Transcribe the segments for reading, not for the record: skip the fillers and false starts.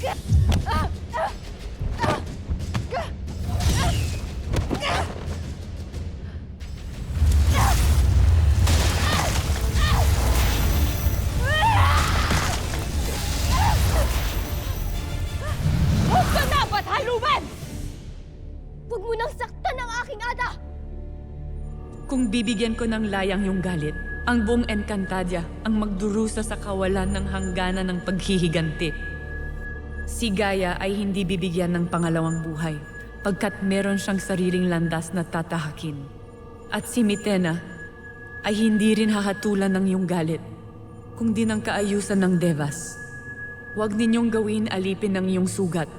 Huwag ka na, Bathaluman! Huwag mo nang saktan ang aking ada! Kung bibigyan ko ng layang yung galit, ang buong Encantadia ang magdurusa sa kawalan ng hangganan ng paghihiganti. Si Gaia ay hindi bibigyan ng pangalawang buhay, pagkat meron siyang sariling landas na tatahakin. At si Mitena ay hindi rin hahatulan ng iyong galit, kundi ng kaayusan ng Devas. Huwag ninyong gawin alipin ng iyong sugat,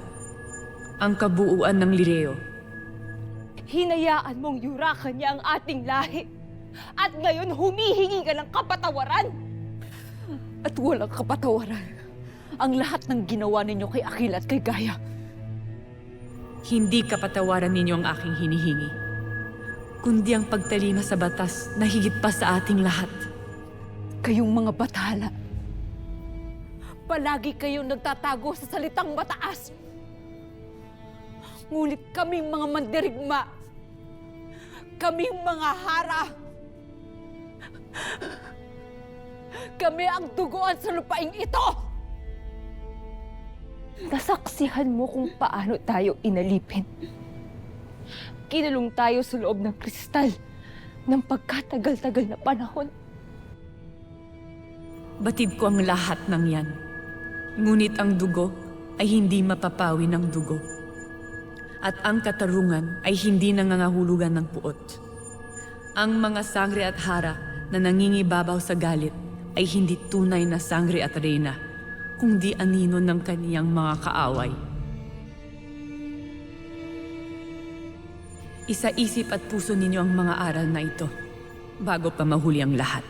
ang kabuuan ng Lireo. Hinayaan mong yurakan niya ang ating lahi. At ngayon humihingi ka ng kapatawaran. At walang kapatawaran ang lahat ng ginawa ninyo kay Aquila at kay Gaia. Hindi kapatawaran ninyo ang aking hinihingi, kundi ang pagtalima sa batas na higit pa sa ating lahat. Kayong mga bathala, palagi kayong nagtatago sa salitang mataas. Ngunit kaming mga mandirigma, kaming mga hara, kami ang duguan sa lupaing ito! Nasaksihan mo kung paano tayo inalipin. Kinulong tayo sa loob ng kristal ng pagkatagal-tagal na panahon. Batid ko ang lahat ng yan. Ngunit ang dugo ay hindi mapapawi ng dugo. At ang katarungan ay hindi nangangahulugan ng puot. Ang mga sangre at hara na nangingibabaw sa galit ay hindi tunay na sangre at reyna, kundi anino ng kaniyang mga kaaway. Isa-isip at puso ninyo ang mga aral na ito bago pa mahuli ang lahat.